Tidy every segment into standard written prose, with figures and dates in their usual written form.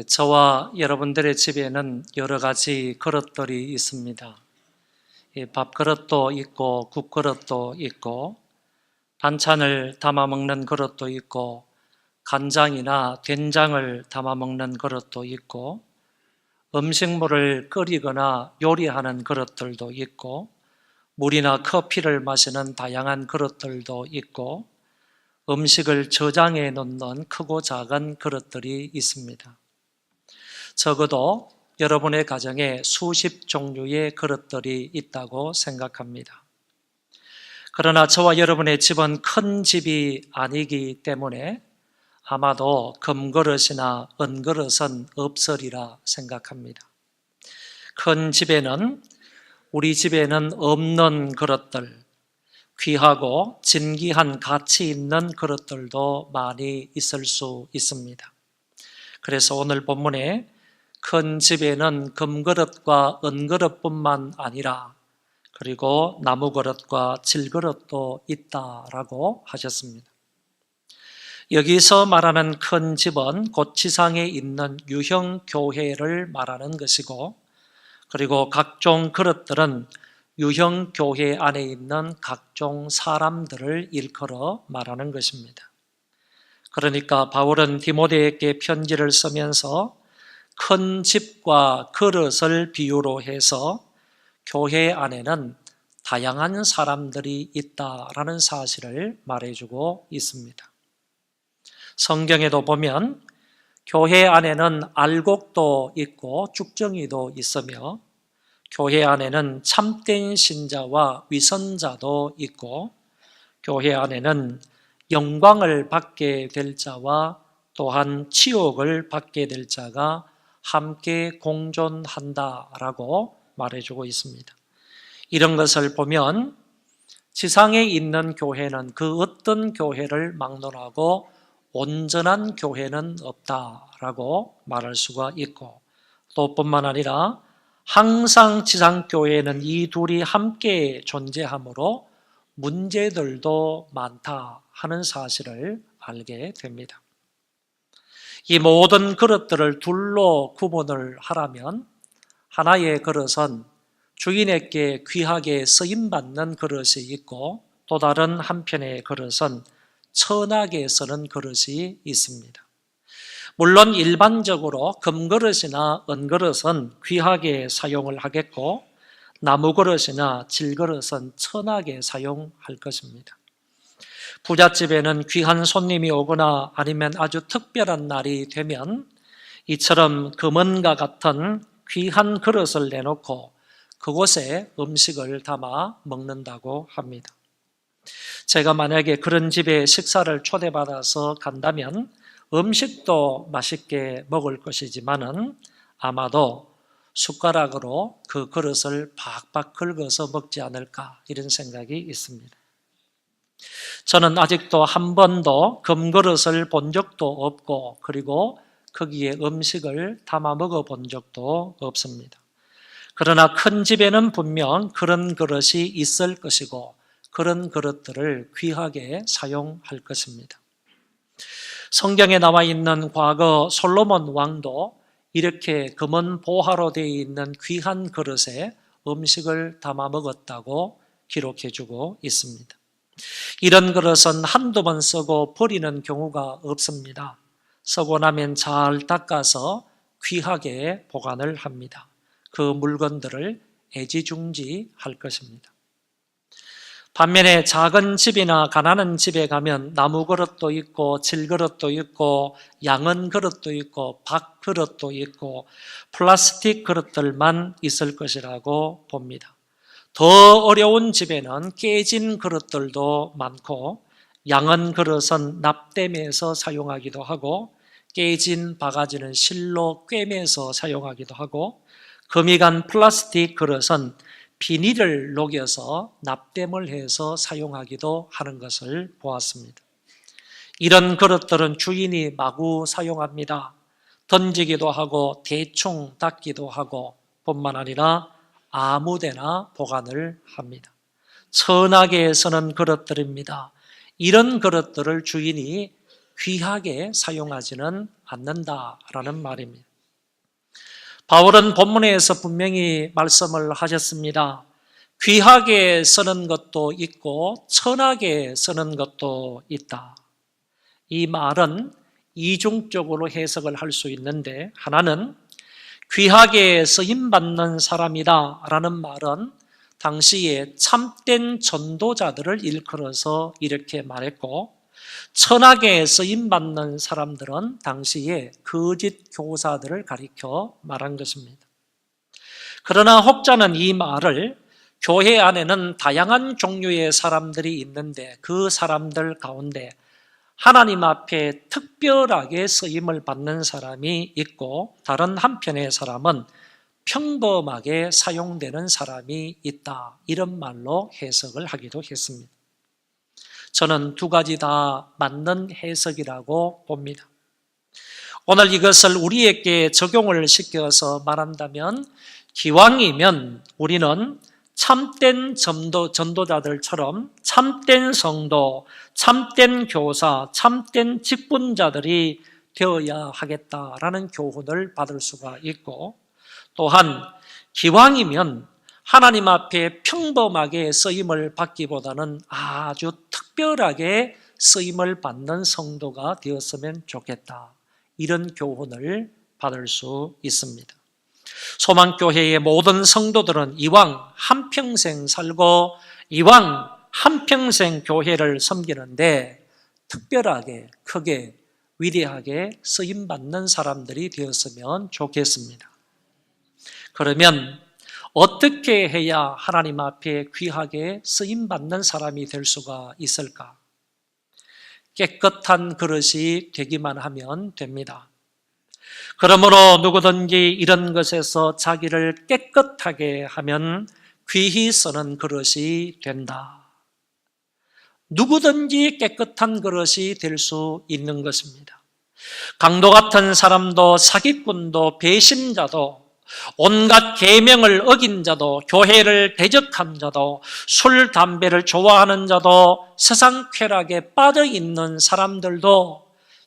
저와 여러분들의 집에는 여러 가지 그릇들이 있습니다. 밥그릇도 있고 국그릇도 있고 반찬을 담아 먹는 그릇도 있고 간장이나 된장을 담아 먹는 그릇도 있고 음식물을 끓이거나 요리하는 그릇들도 있고 물이나 커피를 마시는 다양한 그릇들도 있고 음식을 저장해 놓는 크고 작은 그릇들이 있습니다. 적어도 여러분의 가정에 수십 종류의 그릇들이 있다고 생각합니다. 그러나 저와 여러분의 집은 큰 집이 아니기 때문에 아마도 금그릇이나 은그릇은 없으리라 생각합니다. 큰 집에는 우리 집에는 없는 그릇들, 귀하고 진귀한 가치 있는 그릇들도 많이 있을 수 있습니다. 그래서 오늘 본문에 큰 집에는 금그릇과 은그릇뿐만 아니라 그리고 나무그릇과 질그릇도 있다라고 하셨습니다. 여기서 말하는 큰 집은 곧 지상에 있는 유형교회를 말하는 것이고 그리고 각종 그릇들은 유형교회 안에 있는 각종 사람들을 일컬어 말하는 것입니다. 그러니까 바울은 디모데에게 편지를 쓰면서 큰 집과 그릇을 비유로 해서 교회 안에는 다양한 사람들이 있다라는 사실을 말해주고 있습니다. 성경에도 보면 교회 안에는 알곡도 있고 쭉정이도 있으며 교회 안에는 참된 신자와 위선자도 있고 교회 안에는 영광을 받게 될 자와 또한 치욕을 받게 될 자가 함께 공존한다라고 말해주고 있습니다. 이런 것을 보면 지상에 있는 교회는 그 어떤 교회를 막론하고 온전한 교회는 없다라고 말할 수가 있고 또 뿐만 아니라 항상 지상교회에는 이 둘이 함께 존재하므로 문제들도 많다 하는 사실을 알게 됩니다. 이 모든 그릇들을 둘로 구분을 하라면 하나의 그릇은 주인에게 귀하게 쓰임받는 그릇이 있고 또 다른 한편의 그릇은 천하게 쓰는 그릇이 있습니다. 물론 일반적으로 금그릇이나 은그릇은 귀하게 사용을 하겠고 나무그릇이나 질그릇은 천하게 사용할 것입니다. 부잣집에는 귀한 손님이 오거나 아니면 아주 특별한 날이 되면 이처럼 금은과 같은 귀한 그릇을 내놓고 그곳에 음식을 담아 먹는다고 합니다. 제가 만약에 그런 집에 식사를 초대받아서 간다면 음식도 맛있게 먹을 것이지만은 아마도 숟가락으로 그 그릇을 박박 긁어서 먹지 않을까 이런 생각이 있습니다. 저는 아직도 한 번도 금그릇을 본 적도 없고 그리고 거기에 음식을 담아 먹어본 적도 없습니다. 그러나 큰 집에는 분명 그런 그릇이 있을 것이고 그런 그릇들을 귀하게 사용할 것입니다. 성경에 나와 있는 과거 솔로몬 왕도 이렇게 금은 보화로 되어 있는 귀한 그릇에 음식을 담아 먹었다고 기록해주고 있습니다. 이런 그릇은 한두 번 쓰고 버리는 경우가 없습니다. 쓰고 나면 잘 닦아서 귀하게 보관을 합니다. 그 물건들을 애지중지할 것입니다. 반면에 작은 집이나 가난한 집에 가면 나무 그릇도 있고 질그릇도 있고 양은 그릇도 있고 밥그릇도 있고 플라스틱 그릇들만 있을 것이라고 봅니다. 더 어려운 집에는 깨진 그릇들도 많고 양은 그릇은 납땜해서 사용하기도 하고 깨진 바가지는 실로 꿰매서 사용하기도 하고 금이 간 플라스틱 그릇은 비닐을 녹여서 납땜을 해서 사용하기도 하는 것을 보았습니다. 이런 그릇들은 주인이 마구 사용합니다. 던지기도 하고 대충 닦기도 하고 뿐만 아니라 아무데나 보관을 합니다. 천하게 쓰는 그릇들입니다. 이런 그릇들을 주인이 귀하게 사용하지는 않는다라는 말입니다. 바울은 본문에서 분명히 말씀을 하셨습니다. 귀하게 쓰는 것도 있고 천하게 쓰는 것도 있다. 이 말은 이중적으로 해석을 할 수 있는데, 하나는 귀하게 쓰임받는 사람이다 라는 말은 당시에 참된 전도자들을 일컬어서 이렇게 말했고, 천하게 쓰임받는 사람들은 당시에 거짓 교사들을 가리켜 말한 것입니다. 그러나 혹자는 이 말을 교회 안에는 다양한 종류의 사람들이 있는데 그 사람들 가운데 하나님 앞에 특별하게 쓰임을 받는 사람이 있고, 다른 한편의 사람은 평범하게 사용되는 사람이 있다, 이런 말로 해석을 하기도 했습니다. 저는 두 가지 다 맞는 해석이라고 봅니다. 오늘 이것을 우리에게 적용을 시켜서 말한다면, 기왕이면 우리는 참된 전도자들처럼 참된 성도, 참된 교사, 참된 직분자들이 되어야 하겠다라는 교훈을 받을 수가 있고, 또한 기왕이면 하나님 앞에 평범하게 쓰임을 받기보다는 아주 특별하게 쓰임을 받는 성도가 되었으면 좋겠다, 이런 교훈을 받을 수 있습니다. 소망교회의 모든 성도들은 이왕 한평생 살고 이왕 한평생 교회를 섬기는데 특별하게 크게 위대하게 쓰임받는 사람들이 되었으면 좋겠습니다. 그러면 어떻게 해야 하나님 앞에 귀하게 쓰임받는 사람이 될 수가 있을까? 깨끗한 그릇이 되기만 하면 됩니다. 그러므로 누구든지 이런 것에서 자기를 깨끗하게 하면 귀히 쓰는 그릇이 된다. 누구든지 깨끗한 그릇이 될 수 있는 것입니다. 강도 같은 사람도, 사기꾼도, 배신자도, 온갖 계명을 어긴 자도, 교회를 대적한 자도, 술, 담배를 좋아하는 자도, 세상 쾌락에 빠져 있는 사람들도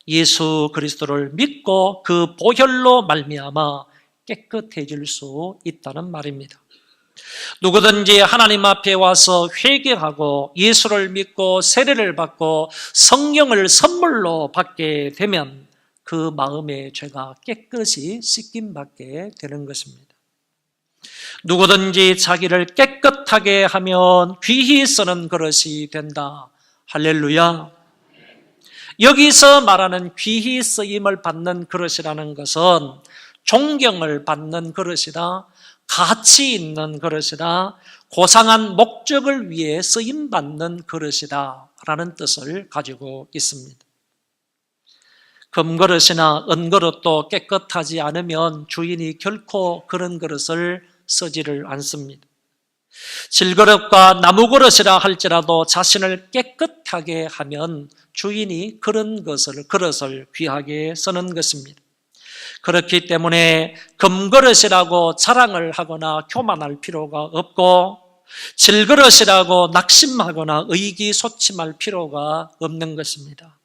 예수 그리스도를 믿고 그 보혈로 말미암아 깨끗해질 수 있다는 말입니다. 누구든지 하나님 앞에 와서 회개하고 예수를 믿고 세례를 받고 성령을 선물로 받게 되면 그 마음의 죄가 깨끗이 씻김받게 되는 것입니다. 누구든지 자기를 깨끗하게 하면 귀히 쓰는 그릇이 된다. 할렐루야. 여기서 말하는 귀히 쓰임을 받는 그릇이라는 것은 존경을 받는 그릇이다, 가치 있는 그릇이다, 고상한 목적을 위해 쓰임받는 그릇이다 라는 뜻을 가지고 있습니다. 금그릇이나 은그릇도 깨끗하지 않으면 주인이 결코 그런 그릇을 쓰지를 않습니다. 질그릇과 나무그릇이라 할지라도 자신을 깨끗하게 하면 주인이 그런 그릇을 귀하게 쓰는 것입니다. 그렇기 때문에 금그릇이라고 자랑을 하거나 교만할 필요가 없고, 질그릇이라고 낙심하거나 의기소침할 필요가 없는 것입니다.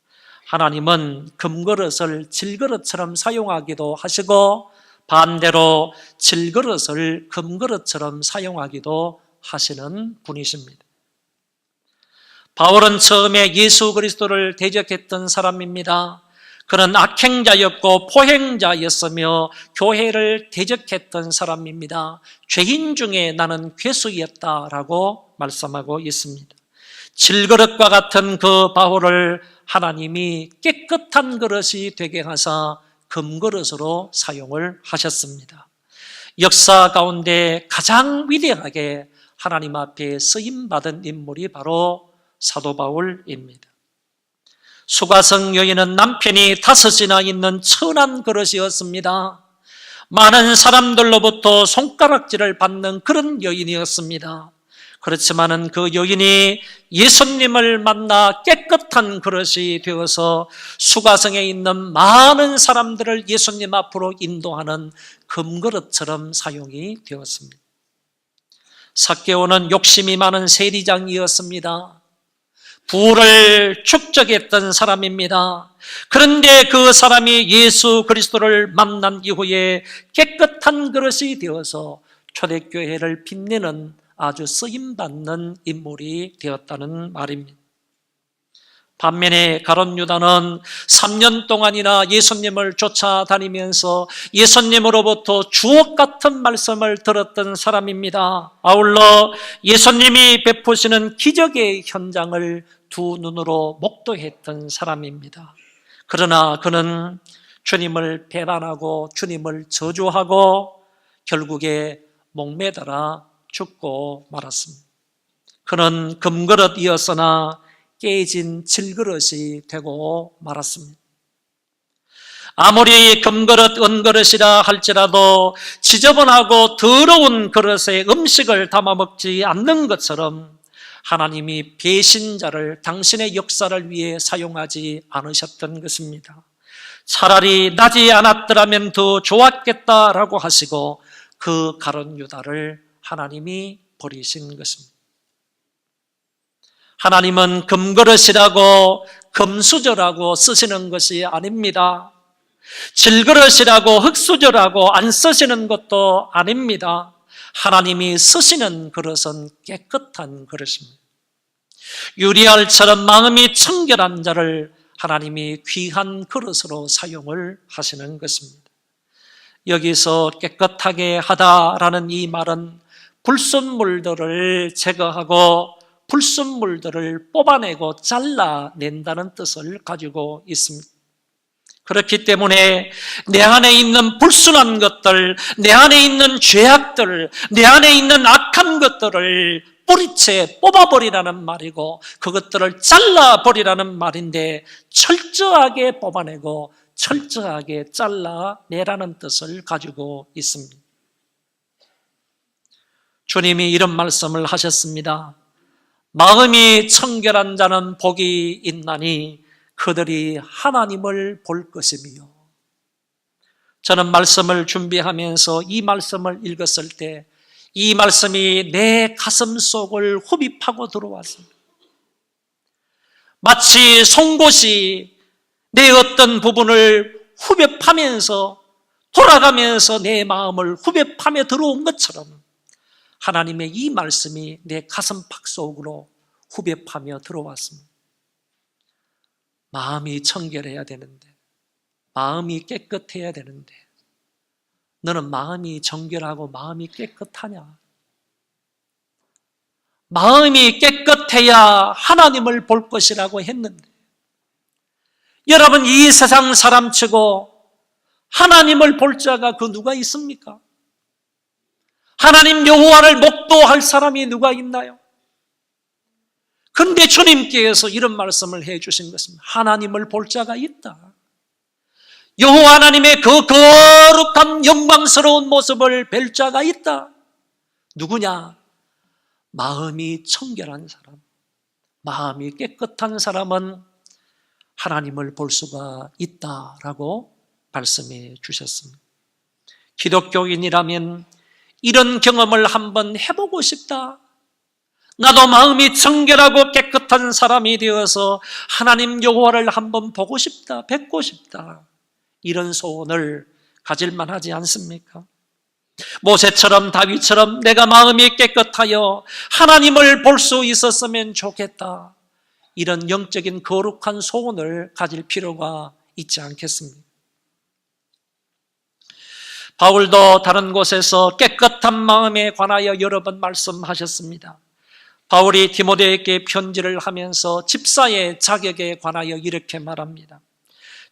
하나님은 금그릇을 질그릇처럼 사용하기도 하시고 반대로 질그릇을 금그릇처럼 사용하기도 하시는 분이십니다. 바울은 처음에 예수 그리스도를 대적했던 사람입니다. 그는 악행자였고 포행자였으며 교회를 대적했던 사람입니다. 죄인 중에 나는 괴수였다라고 말씀하고 있습니다. 질그릇과 같은 그 바울을 하나님이 깨끗한 그릇이 되게 하사 금그릇으로 사용을 하셨습니다. 역사 가운데 가장 위대하게 하나님 앞에 쓰임받은 인물이 바로 사도 바울입니다. 수가성 여인은 남편이 5이나 있는 천한 그릇이었습니다. 많은 사람들로부터 손가락질을 받는 그런 여인이었습니다. 그렇지만은 그 여인이 예수님을 만나 깨끗한 그릇이 되어서 수가성에 있는 많은 사람들을 예수님 앞으로 인도하는 금그릇처럼 사용이 되었습니다. 삭개오는 욕심이 많은 세리장이었습니다. 부를 축적했던 사람입니다. 그런데 그 사람이 예수 그리스도를 만난 이후에 깨끗한 그릇이 되어서 초대교회를 빛내는 아주 쓰임받는 인물이 되었다는 말입니다. 반면에 가룟 유다는 3년 동안이나 예수님을 쫓아다니면서 예수님으로부터 주옥 같은 말씀을 들었던 사람입니다. 아울러 예수님이 베푸시는 기적의 현장을 두 눈으로 목도했던 사람입니다. 그러나 그는 주님을 배반하고 주님을 저주하고 결국에 목매달아 죽고 말았습니다. 그는 금그릇이었으나 깨진 질그릇이 되고 말았습니다. 아무리 금그릇, 은그릇이라 할지라도 지저분하고 더러운 그릇에 음식을 담아 먹지 않는 것처럼 하나님이 배신자를 당신의 역사를 위해 사용하지 않으셨던 것입니다. 차라리 나지 않았더라면 더 좋았겠다라고 하시고 그 가룟 유다를 하나님이 버리신 것입니다. 하나님은 금그릇이라고 금수저라고 쓰시는 것이 아닙니다. 질그릇이라고 흙수저라고 안 쓰시는 것도 아닙니다. 하나님이 쓰시는 그릇은 깨끗한 그릇입니다. 유리알처럼 마음이 청결한 자를 하나님이 귀한 그릇으로 사용을 하시는 것입니다. 여기서 깨끗하게 하다라는 이 말은 불순물들을 제거하고 불순물들을 뽑아내고 잘라낸다는 뜻을 가지고 있습니다. 그렇기 때문에 내 안에 있는 불순한 것들, 내 안에 있는 죄악들, 내 안에 있는 악한 것들을 뿌리채 뽑아버리라는 말이고 그것들을 잘라버리라는 말인데 철저하게 뽑아내고 철저하게 잘라내라는 뜻을 가지고 있습니다. 주님이 이런 말씀을 하셨습니다. 마음이 청결한 자는 복이 있나니 그들이 하나님을 볼 것이며. 저는 말씀을 준비하면서 이 말씀을 읽었을 때 이 말씀이 내 가슴 속을 흡입하고 들어왔습니다. 마치 송곳이 내 어떤 부분을 흡입하면서 돌아가면서 내 마음을 흡입하며 들어온 것처럼 하나님의 이 말씀이 내 가슴팍 속으로 흡입하며 들어왔습니다. 마음이 청결해야 되는데, 마음이 깨끗해야 되는데 너는 마음이 정결하고 마음이 깨끗하냐? 마음이 깨끗해야 하나님을 볼 것이라고 했는데 여러분 이 세상 사람치고 하나님을 볼 자가 그 누가 있습니까? 하나님 여호와를 목도할 사람이 누가 있나요? 그런데 주님께서 이런 말씀을 해주신 것입니다. 하나님을 볼 자가 있다. 여호와 하나님의 그 거룩한 영광스러운 모습을 뵐 자가 있다. 누구냐? 마음이 청결한 사람, 마음이 깨끗한 사람은 하나님을 볼 수가 있다라고 말씀해 주셨습니다. 기독교인이라면 이런 경험을 한번 해보고 싶다. 나도 마음이 청결하고 깨끗한 사람이 되어서 하나님 여호와를 한번 보고 싶다, 뵙고 싶다. 이런 소원을 가질만 하지 않습니까? 모세처럼 다윗처럼 내가 마음이 깨끗하여 하나님을 볼 수 있었으면 좋겠다. 이런 영적인 거룩한 소원을 가질 필요가 있지 않겠습니까? 바울도 다른 곳에서 깨끗한 마음에 관하여 여러 번 말씀하셨습니다. 바울이 디모데에게 편지를 하면서 집사의 자격에 관하여 이렇게 말합니다.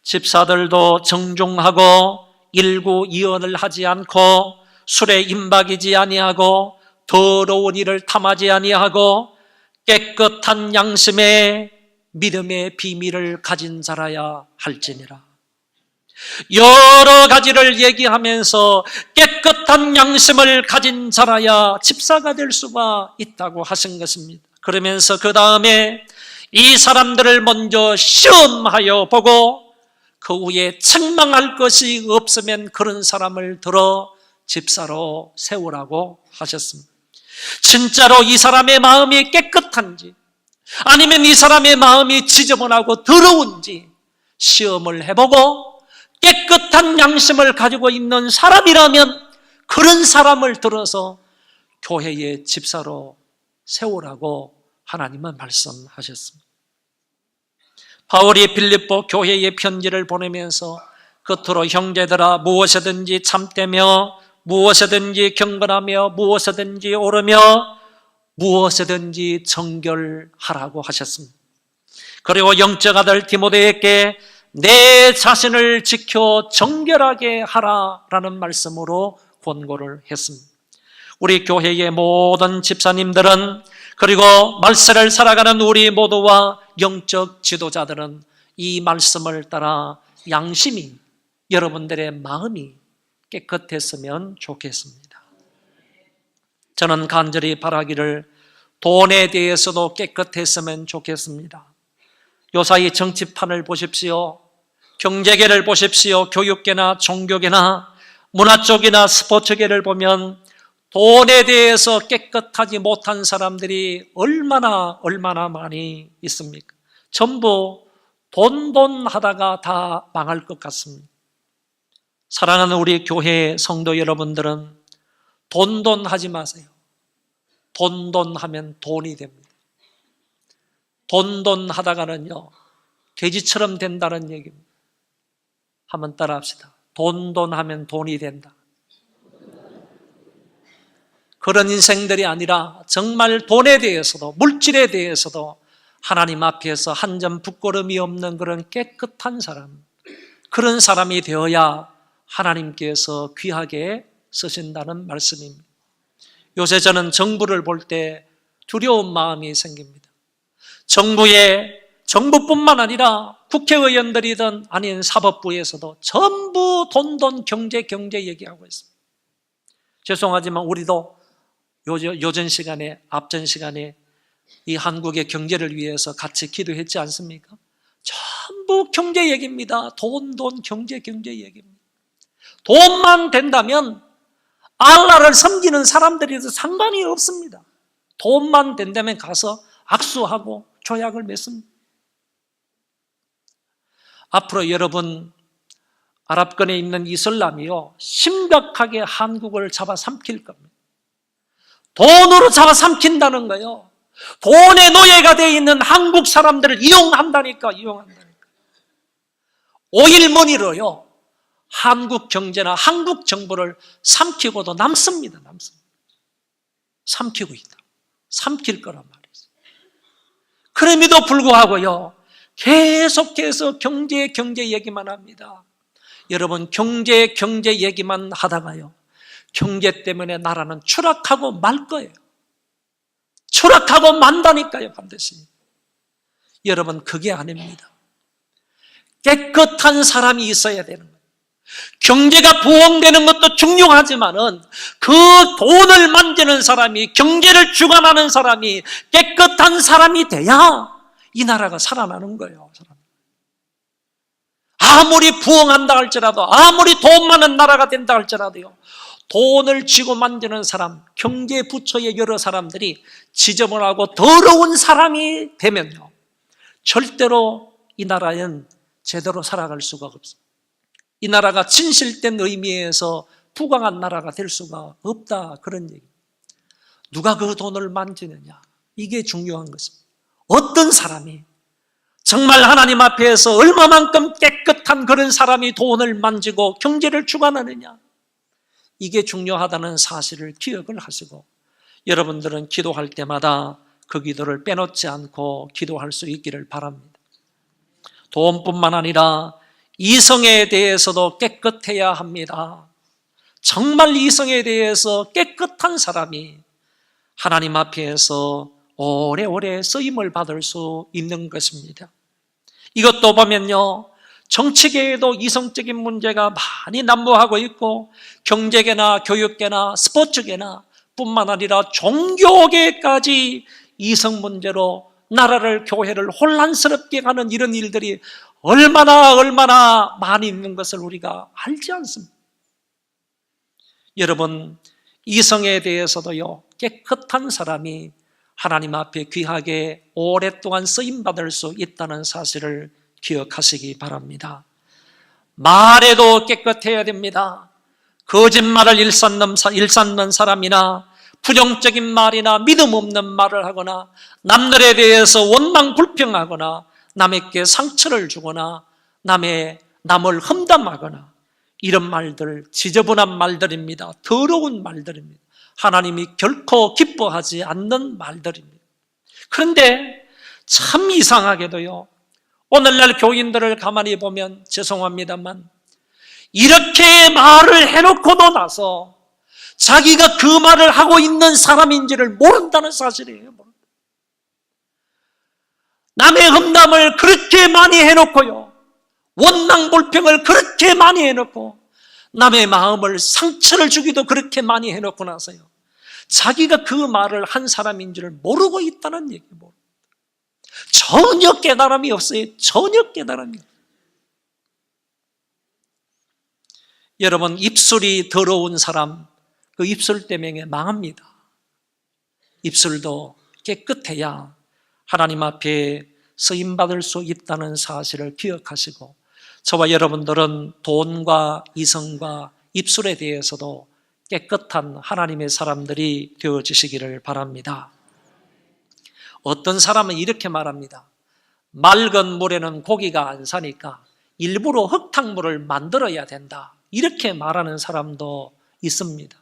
집사들도 정중하고 일구이언을 하지 않고 술에 임박이지 아니하고 더러운 일을 탐하지 아니하고 깨끗한 양심에 믿음의 비밀을 가진 자라야 할지니라. 여러 가지를 얘기하면서 깨끗한 양심을 가진 자라야 집사가 될 수가 있다고 하신 것입니다. 그러면서 그 다음에 이 사람들을 먼저 시험하여 보고 그 후에 책망할 것이 없으면 그런 사람을 들어 집사로 세우라고 하셨습니다. 진짜로 이 사람의 마음이 깨끗한지, 아니면 이 사람의 마음이 지저분하고 더러운지 시험을 해보고 깨끗한 양심을 가지고 있는 사람이라면 그런 사람을 들어서 교회의 집사로 세우라고 하나님은 말씀하셨습니다. 바울이 빌립보 교회의 편지를 보내면서 끝으로 형제들아 무엇이든지 참되며 무엇이든지 경건하며 무엇이든지 오르며 무엇이든지 정결하라고 하셨습니다. 그리고 영적 아들 디모데에게 내 자신을 지켜 정결하게 하라라는 말씀으로 권고를 했습니다. 우리 교회의 모든 집사님들은 그리고 말세를 살아가는 우리 모두와 영적 지도자들은 이 말씀을 따라 양심이 여러분들의 마음이 깨끗했으면 좋겠습니다. 저는 간절히 바라기를 돈에 대해서도 깨끗했으면 좋겠습니다. 요사이 정치판을 보십시오. 경제계를 보십시오. 교육계나 종교계나 문화 쪽이나 스포츠계를 보면 돈에 대해서 깨끗하지 못한 사람들이 얼마나 많이 있습니까? 전부 돈 하다가 다 망할 것 같습니다. 사랑하는 우리 교회 성도 여러분들은 돈 하지 마세요. 돈 하면 돈이 됩니다. 돈 하다가는요 돼지처럼 된다는 얘기입니다. 한번 따라 합시다. 돈 하면 돈이 된다. 그런 인생들이 아니라 정말 돈에 대해서도 물질에 대해서도 하나님 앞에서 한 점 부끄러움이 없는 그런 깨끗한 사람, 그런 사람이 되어야 하나님께서 귀하게 쓰신다는 말씀입니다. 요새 저는 정부를 볼 때 두려운 마음이 생깁니다. 정부뿐만 아니라 국회의원들이든 아닌 사법부에서도 전부 돈 경제 얘기하고 있습니다. 죄송하지만 우리도 앞전 시간에 이 한국의 경제를 위해서 같이 기도했지 않습니까? 전부 경제 얘기입니다. 돈 경제 얘기입니다. 돈만 된다면 알라를 섬기는 사람들이도 상관이 없습니다. 돈만 된다면 가서 악수하고 조약을 맺습니다. 앞으로 여러분 아랍권에 있는 이슬람이요 심각하게 한국을 잡아삼킬 겁니다. 돈으로 잡아삼킨다는 거예요. 돈의 노예가 되어 있는 한국 사람들을 이용한다니까. 오일머니로요 한국 경제나 한국 정부를 삼키고도 남습니다. 삼키고 있다. 삼킬 거란 말이죠. 그럼에도 불구하고요 계속해서 경제 얘기만 합니다. 여러분 경제 얘기만 하다가요 경제 때문에 나라는 추락하고 말 거예요. 추락하고 만다니까요 반드시. 여러분 그게 아닙니다. 깨끗한 사람이 있어야 되는 거예요. 경제가 부흥되는 것도 중요하지만은 그 돈을 만지는 사람이, 경제를 주관하는 사람이 깨끗한 사람이 돼야 이 나라가 살아나는 거예요. 아무리 부흥한다 할지라도, 아무리 돈 많은 나라가 된다 할지라도요 돈을 쥐고 만지는 사람, 경제 부처의 여러 사람들이 지저분하고 더러운 사람이 되면요 절대로 이 나라는 제대로 살아갈 수가 없습니다. 이 나라가 진실된 의미에서 부강한 나라가 될 수가 없다, 그런 얘기. 누가 그 돈을 만지느냐, 이게 중요한 것입니다. 어떤 사람이 정말 하나님 앞에서 얼마만큼 깨끗한 그런 사람이 돈을 만지고 경제를 주관하느냐, 이게 중요하다는 사실을 기억을 하시고 여러분들은 기도할 때마다 그 기도를 빼놓지 않고 기도할 수 있기를 바랍니다. 돈뿐만 아니라 이성에 대해서도 깨끗해야 합니다. 정말 이성에 대해서 깨끗한 사람이 하나님 앞에서 오래오래 쓰임을 받을 수 있는 것입니다. 이것도 보면요 정치계에도 이성적인 문제가 많이 난무하고 있고 경제계나 교육계나 스포츠계나 뿐만 아니라 종교계까지 이성 문제로 나라를, 교회를 혼란스럽게 하는 이런 일들이 얼마나 많이 있는 것을 우리가 알지 않습니다. 여러분 이성에 대해서도요 깨끗한 사람이 하나님 앞에 귀하게 오랫동안 쓰임받을 수 있다는 사실을 기억하시기 바랍니다. 말에도 깨끗해야 됩니다. 거짓말을 일삼는 사람이나 부정적인 말이나 믿음 없는 말을 하거나 남들에 대해서 원망 불평하거나 남에게 상처를 주거나 남을 험담하거나 이런 말들 지저분한 말들입니다. 더러운 말들입니다. 하나님이 결코 기뻐하지 않는 말들입니다. 그런데 참 이상하게도요, 오늘날 교인들을 가만히 보면 죄송합니다만 이렇게 말을 해놓고도 나서 자기가 그 말을 하고 있는 사람인지를 모른다는 사실이에요. 남의 험담을 그렇게 많이 해놓고요, 원망 불평을 그렇게 많이 해놓고 남의 마음을 상처를 주기도 그렇게 많이 해놓고 나서요, 자기가 그 말을 한 사람인지를 모르고 있다는 얘기고, 전혀 깨달음이 없어요. 전혀 깨달음이 없어요. 여러분, 입술이 더러운 사람, 그 입술 때문에 망합니다. 입술도 깨끗해야 하나님 앞에 쓰임받을 수 있다는 사실을 기억하시고, 저와 여러분들은 돈과 이성과 입술에 대해서도 깨끗한 하나님의 사람들이 되어지시기를 바랍니다. 어떤 사람은 이렇게 말합니다. 맑은 물에는 고기가 안 사니까 일부러 흙탕물을 만들어야 된다, 이렇게 말하는 사람도 있습니다.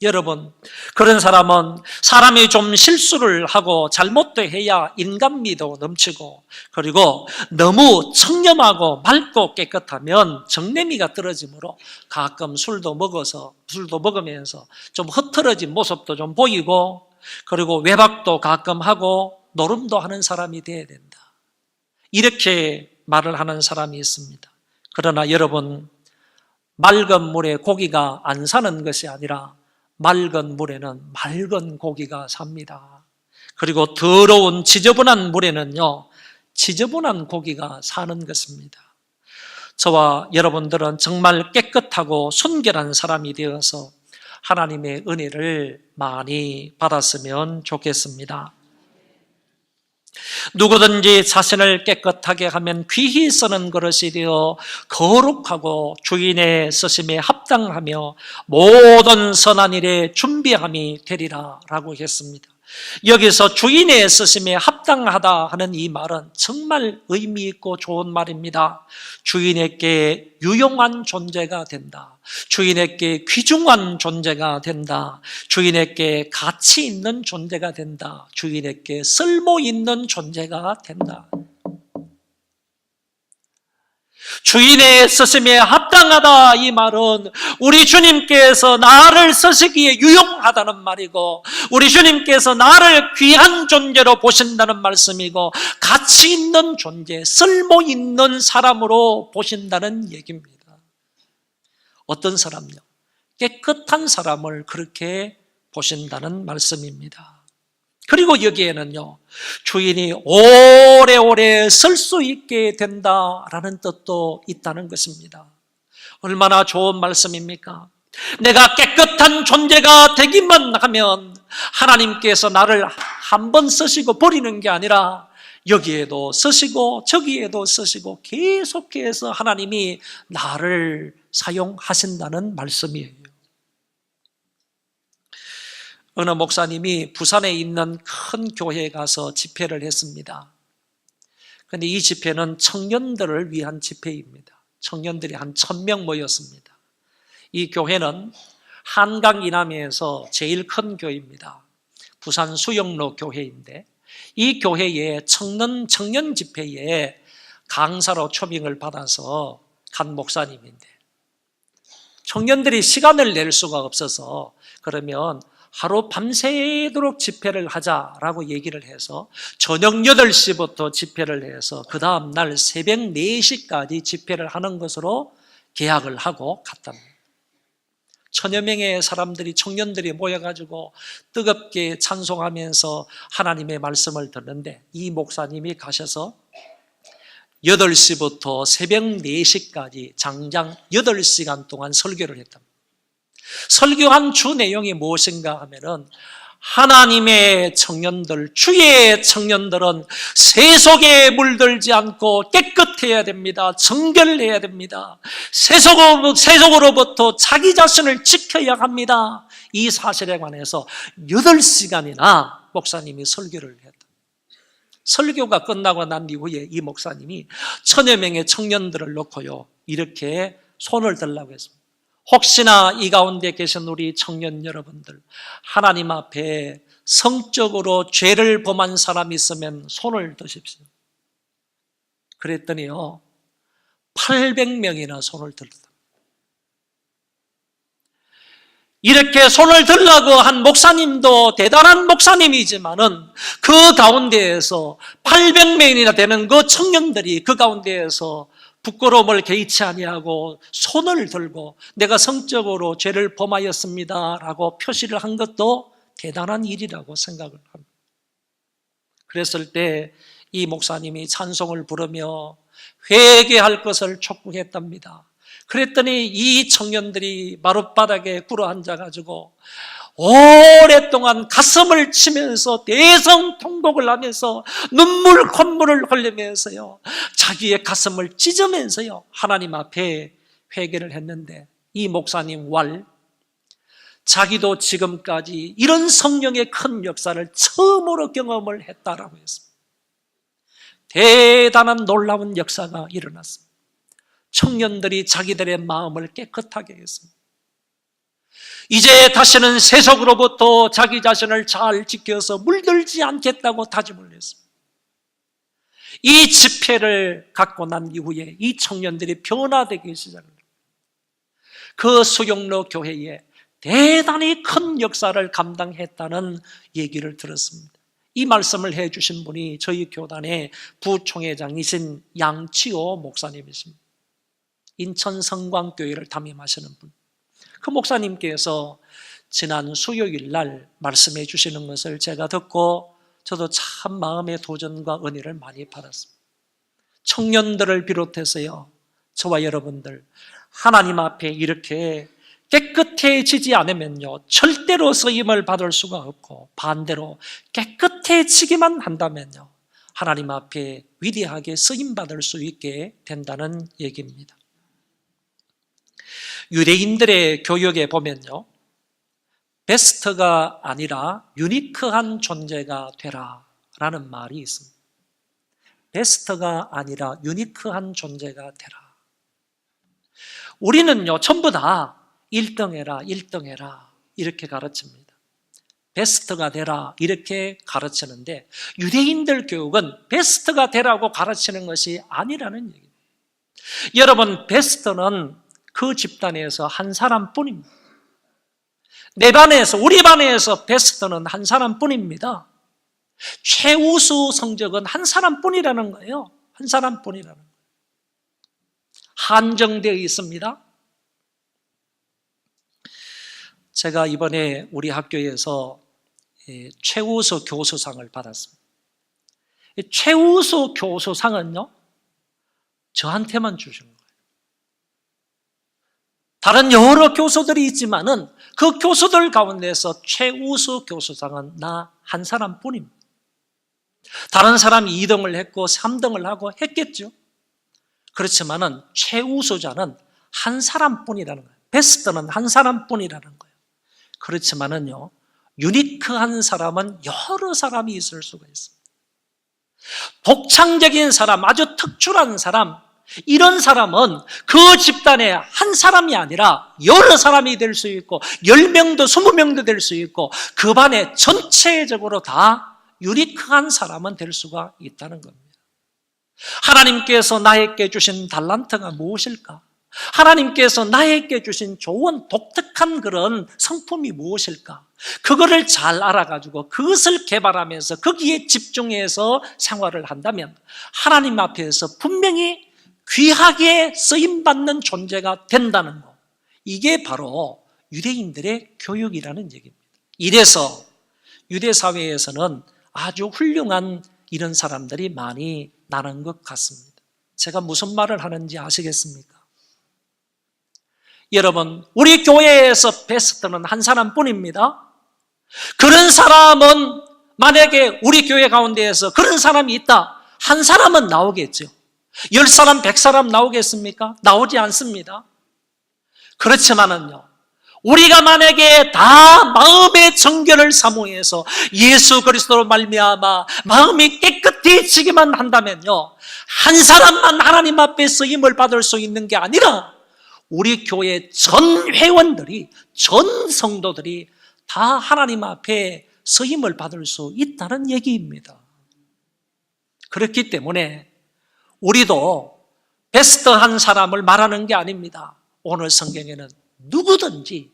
여러분, 그런 사람은 사람이 좀 실수를 하고 잘못도 해야 인간미도 넘치고, 그리고 너무 청렴하고 맑고 깨끗하면 정내미가 떨어지므로 가끔 술도 먹으면서 좀 흐트러진 모습도 좀 보이고, 그리고 외박도 가끔 하고 노름도 하는 사람이 돼야 된다, 이렇게 말을 하는 사람이 있습니다. 그러나 여러분, 맑은 물에 고기가 안 사는 것이 아니라 맑은 물에는 맑은 고기가 삽니다. 그리고 더러운 지저분한 물에는요, 지저분한 고기가 사는 것입니다. 저와 여러분들은 정말 깨끗하고 순결한 사람이 되어서 하나님의 은혜를 많이 받았으면 좋겠습니다. 누구든지 자신을 깨끗하게 하면 귀히 쓰는 그릇이 되어 거룩하고 주인의 쓰심에 합당하며 모든 선한 일에 준비함이 되리라 라고 했습니다. 여기서 주인의 쓰심에 합당하다 하는 이 말은 정말 의미 있고 좋은 말입니다. 주인에게 유용한 존재가 된다, 주인에게 귀중한 존재가 된다, 주인에게 가치 있는 존재가 된다, 주인에게 쓸모 있는 존재가 된다. 주인의 쓰심에 합당하다, 이 말은 우리 주님께서 나를 쓰시기에 유용하다는 말이고, 우리 주님께서 나를 귀한 존재로 보신다는 말씀이고, 가치 있는 존재, 쓸모 있는 사람으로 보신다는 얘기입니다. 어떤 사람요? 깨끗한 사람을 그렇게 보신다는 말씀입니다. 그리고 여기에는요, 주인이 오래오래 쓸 수 있게 된다라는 뜻도 있다는 것입니다. 얼마나 좋은 말씀입니까? 내가 깨끗한 존재가 되기만 하면 하나님께서 나를 한 번 쓰시고 버리는 게 아니라 여기에도 쓰시고 저기에도 쓰시고 계속해서 하나님이 나를 사용하신다는 말씀이에요. 어느 목사님이 부산에 있는 큰 교회에 가서 집회를 했습니다. 그런데 이 집회는 청년들을 위한 집회입니다. 청년들이 한 1000명 모였습니다. 이 교회는 한강 이남에서 제일 큰 교회입니다. 부산 수영로 교회인데, 이 교회의 청년 집회에 강사로 초빙을 받아서 간 목사님인데, 청년들이 시간을 낼 수가 없어서 그러면 하루 밤새도록 집회를 하자라고 얘기를 해서 저녁 8시부터 집회를 해서 그 다음 날 새벽 4시까지 집회를 하는 것으로 계약을 하고 갔답니다. 1000여 명의 사람들이, 청년들이 모여가지고 뜨겁게 찬송하면서 하나님의 말씀을 듣는데, 이 목사님이 가셔서 8시부터 새벽 4시까지 장장 8시간 동안 설교를 했답니다. 설교한 주 내용이 무엇인가 하면은 하나님의 청년들, 주의 청년들은 세속에 물들지 않고 깨끗해야 됩니다. 정결해야 됩니다. 세속으로부터 자기 자신을 지켜야 합니다. 이 사실에 관해서 8시간이나 목사님이 설교를 했다. 설교가 끝나고 난 이후에 이 목사님이 1000여 명의 청년들을 놓고요, 이렇게 손을 들라고 했습니다. 혹시나 이 가운데 계신 우리 청년 여러분들, 하나님 앞에 성적으로 죄를 범한 사람이 있으면 손을 드십시오. 그랬더니요, 800명이나 손을 들었다. 이렇게 손을 들라고 한 목사님도 대단한 목사님이지만은 그 가운데에서 800명이나 되는 그 청년들이 그 가운데에서 부끄러움을 개의치 아니하고 손을 들고 내가 성적으로 죄를 범하였습니다라고 표시를 한 것도 대단한 일이라고 생각을 합니다. 그랬을 때 이 목사님이 찬송을 부르며 회개할 것을 촉구했답니다. 그랬더니 이 청년들이 마룻바닥에 꿇어앉아가지고 오랫동안 가슴을 치면서 대성통곡을 하면서 눈물 콧물을 흘리면서요, 자기의 가슴을 찢으면서요, 하나님 앞에 회개를 했는데, 이 목사님 자기도 지금까지 이런 성령의 큰 역사를 처음으로 경험을 했다라고 했습니다. 대단한 놀라운 역사가 일어났습니다. 청년들이 자기들의 마음을 깨끗하게 했습니다. 이제 다시는 세속으로부터 자기 자신을 잘 지켜서 물들지 않겠다고 다짐을 했습니다. 이 집회를 갖고 난 이후에 이 청년들이 변화되기 시작합니다. 그 수경로 교회에 대단히 큰 역사를 감당했다는 얘기를 들었습니다. 이 말씀을 해주신 분이 저희 교단의 부총회장이신 양치호 목사님이십니다. 인천 성광교회를 담임하시는 분. 그 목사님께서 지난 수요일 날 말씀해 주시는 것을 제가 듣고 저도 참 마음의 도전과 은혜를 많이 받았습니다. 청년들을 비롯해서요, 저와 여러분들 하나님 앞에 이렇게 깨끗해지지 않으면요, 절대로 쓰임을 받을 수가 없고, 반대로 깨끗해지기만 한다면요, 하나님 앞에 위대하게 쓰임받을 수 있게 된다는 얘기입니다. 유대인들의 교육에 보면요, 베스트가 아니라 유니크한 존재가 되라 라는 말이 있습니다. 베스트가 아니라 유니크한 존재가 되라. 우리는요, 전부 다 1등 해라, 1등 해라 이렇게 가르칩니다. 베스트가 되라 이렇게 가르치는데, 유대인들 교육은 베스트가 되라고 가르치는 것이 아니라는 얘기입니다. 여러분, 베스트는 그 집단에서 한 사람뿐입니다. 내 반에서, 우리 반에서 베스트는 한 사람뿐입니다. 최우수 성적은 한 사람뿐이라는 거예요. 한 사람뿐이라는 거예요. 한정되어 있습니다. 제가 이번에 우리 학교에서 최우수 교수상을 받았습니다. 최우수 교수상은요, 저한테만 주신 거예요. 다른 여러 교수들이 있지만은 그 교수들 가운데서 최우수 교수상은 나 한 사람뿐입니다. 다른 사람이 2등을 했고 3등을 하고 했겠죠. 그렇지만은 최우수자는 한 사람뿐이라는 거예요. 베스트는 한 사람뿐이라는 거예요. 그렇지만은요, 유니크한 사람은 여러 사람이 있을 수가 있습니다. 독창적인 사람, 아주 특출한 사람, 이런 사람은 그 집단의 한 사람이 아니라 여러 사람이 될 수 있고 10명도 20명도 될 수 있고 그 반에 전체적으로 다 유니크한 사람은 될 수가 있다는 겁니다. 하나님께서 나에게 주신 달란트가 무엇일까? 하나님께서 나에게 주신 좋은 독특한 그런 성품이 무엇일까? 그거를 잘 알아가지고 그것을 개발하면서 거기에 집중해서 생활을 한다면 하나님 앞에서 분명히 귀하게 쓰임받는 존재가 된다는 것, 이게 바로 유대인들의 교육이라는 얘기입니다. 이래서 유대 사회에서는 아주 훌륭한 이런 사람들이 많이 나는 것 같습니다. 제가 무슨 말을 하는지 아시겠습니까? 여러분, 우리 교회에서 베스트는 한 사람뿐입니다. 그런 사람은 만약에 우리 교회 가운데에서 그런 사람이 있다, 한 사람은 나오겠죠. 10사람, 100사람 나오겠습니까? 나오지 않습니다. 그렇지만은요, 우리가 만약에 다 마음의 정결을 사모해서 예수 그리스도로 말미암아 마음이 깨끗해지기만 한다면요, 한 사람만 하나님 앞에 쓰임을 받을 수 있는 게 아니라 우리 교회 전 회원들이, 전 성도들이 다 하나님 앞에 쓰임을 받을 수 있다는 얘기입니다. 그렇기 때문에 우리도 베스트한 사람을 말하는 게 아닙니다. 오늘 성경에는 누구든지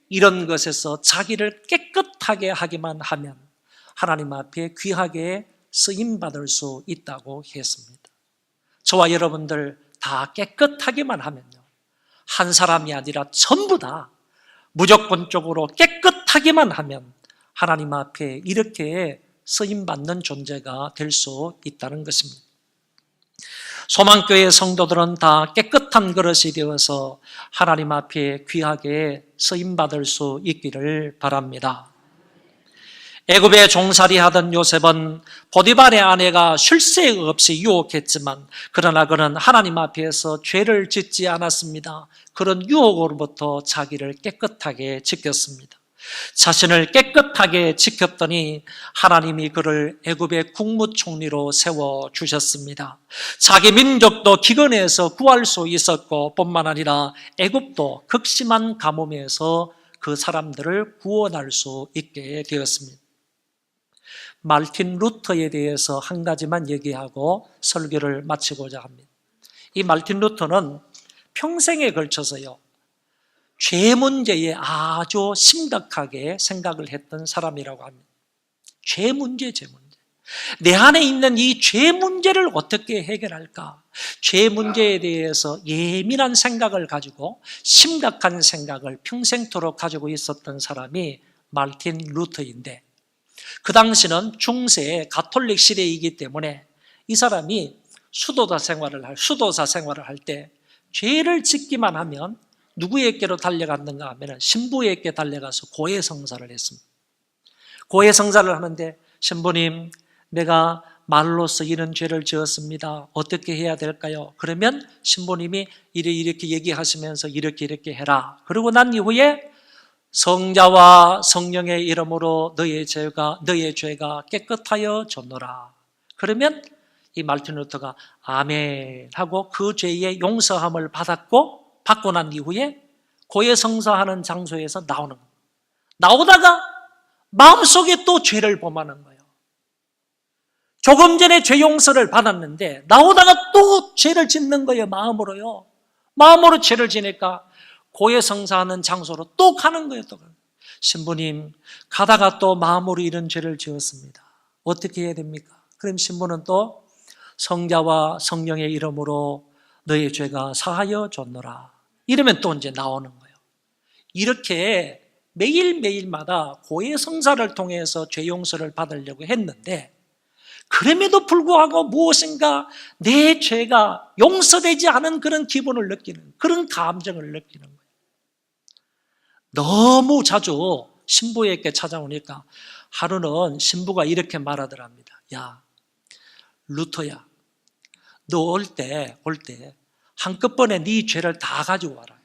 이런 것에서 자기를 깨끗하게 하기만 하면 하나님 앞에 귀하게 쓰임받을 수 있다고 했습니다. 저와 여러분들 다 깨끗하기만 하면요, 한 사람이 아니라 전부 다 무조건적으로 깨끗하기만 하면 하나님 앞에 이렇게 쓰임받는 존재가 될 수 있다는 것입니다. 소망교회 성도들은 다 깨끗한 그릇이 되어서 하나님 앞에 귀하게 쓰임받을 수 있기를 바랍니다. 애굽에 종살이하던 요셉은 보디발의 아내가 쉴 새 없이 유혹했지만 그러나 그는 하나님 앞에서 죄를 짓지 않았습니다. 그런 유혹으로부터 자기를 깨끗하게 지켰습니다. 자신을 깨끗하게 지켰더니 하나님이 그를 애굽의 국무총리로 세워주셨습니다. 자기 민족도 기근에서 구할 수 있었고 뿐만 아니라 애굽도 극심한 가뭄에서 그 사람들을 구원할 수 있게 되었습니다. 말틴 루터에 대해서 한 가지만 얘기하고 설교를 마치고자 합니다. 이 말틴 루터는 평생에 걸쳐서요, 죄 문제에 아주 심각하게 생각을 했던 사람이라고 합니다. 죄 문제. 내 안에 있는 이 죄 문제를 어떻게 해결할까? 죄 문제에 대해서 예민한 생각을 가지고 심각한 생각을 평생토록 가지고 있었던 사람이 말틴 루터인데, 그 당시는 중세 가톨릭 시대이기 때문에 이 사람이 수도사 생활을 할 때 죄를 짓기만 하면 누구에게로 달려갔는가 하면 신부에게 달려가서 고해성사를 했습니다. 고해성사를 하는데, 신부님, 내가 말로써 이런 죄를 지었습니다. 어떻게 해야 될까요? 그러면 신부님이 이렇게 얘기하시면서 이렇게 해라. 그러고 난 이후에 성자와 성령의 이름으로 너의 죄가 깨끗하여 졌노라. 그러면 이 말틴 루터가 아멘 하고 그 죄의 용서함을 받고 난 이후에 고해성사하는 장소에서 나오는 거예요. 나오다가 마음속에 또 죄를 범하는 거예요. 조금 전에 죄 용서를 받았는데 나오다가 또 죄를 짓는 거예요. 마음으로 죄를 지니까 고해성사하는 장소로 또 가는 거예요. 또 신부님, 가다가 또 마음으로 이런 죄를 지었습니다. 어떻게 해야 됩니까? 그럼 신부는 또 성자와 성령의 이름으로 너의 죄가 사하여 줬노라. 이러면 또 이제 나오는 거예요. 이렇게 매일매일마다 고해성사를 통해서 죄 용서를 받으려고 했는데, 그럼에도 불구하고 무엇인가 내 죄가 용서되지 않은 그런 기분을 느끼는, 그런 감정을 느끼는 거예요. 너무 자주 신부에게 찾아오니까 하루는 신부가 이렇게 말하더랍니다. 야, 루터야, 너 올 때 한꺼번에 네 죄를 다 가지고 와라.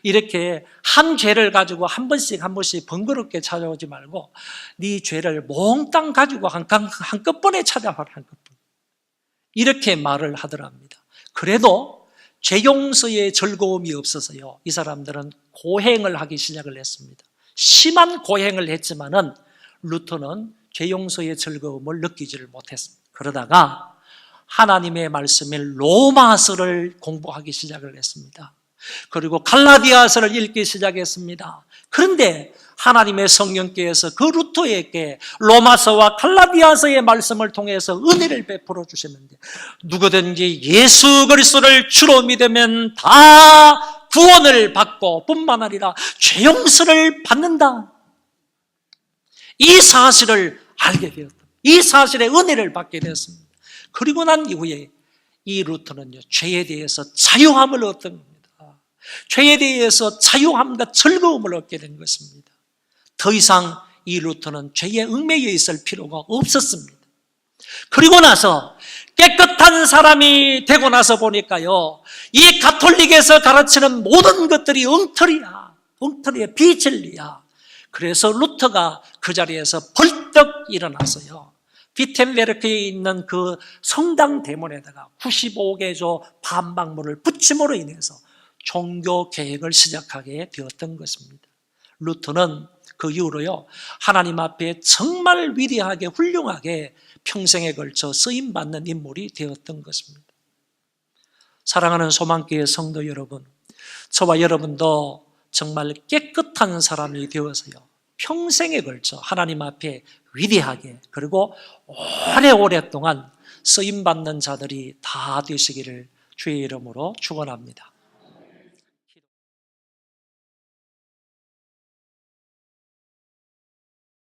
이렇게 한 죄를 가지고 한 번씩 번거롭게 찾아오지 말고 네 죄를 몽땅 가지고 한꺼번에 찾아와라. 한꺼번에. 이렇게 말을 하더랍니다. 그래도 죄 용서의 즐거움이 없어서요, 이 사람들은 고행을 하기 시작을 했습니다. 심한 고행을 했지만은 루터는 죄 용서의 즐거움을 느끼지를 못했습니다. 그러다가 하나님의 말씀인 로마서를 공부하기 시작을 했습니다. 그리고 갈라디아서를 읽기 시작했습니다. 그런데 하나님의 성령께서 그 루터에게 로마서와 갈라디아서의 말씀을 통해서 은혜를 베풀어 주셨는데, 누구든지 예수 그리스도를 주로 믿으면 다 구원을 받고 뿐만 아니라 죄 용서를 받는다. 이 사실을 알게 되었다. 이 사실의 은혜를 받게 되었습니다. 그리고 난 이후에 이 루터는요, 죄에 대해서 자유함을 얻은 겁니다. 죄에 대해서 자유함과 즐거움을 얻게 된 것입니다. 더 이상 이 루터는 죄에 얽매여 있을 필요가 없었습니다. 그리고 나서 깨끗한 사람이 되고 나서 보니까요, 이 가톨릭에서 가르치는 모든 것들이 엉터리야. 엉터리야, 비진리야. 그래서 루터가 그 자리에서 벌떡 일어나서요, 비텐베르크에 있는 그 성당 대문에다가 95개조 반박문을 붙임으로 인해서 종교 개혁을 시작하게 되었던 것입니다. 루터는 그 이후로요, 하나님 앞에 정말 위대하게 훌륭하게 평생에 걸쳐 쓰임받는 인물이 되었던 것입니다. 사랑하는 소망교회 성도 여러분, 저와 여러분도 정말 깨끗한 사람이 되어서요, 평생에 걸쳐 하나님 앞에 위대하게 그리고 오래오랫동안 쓰임받는 자들이 다 되시기를 주의 이름으로 축원합니다.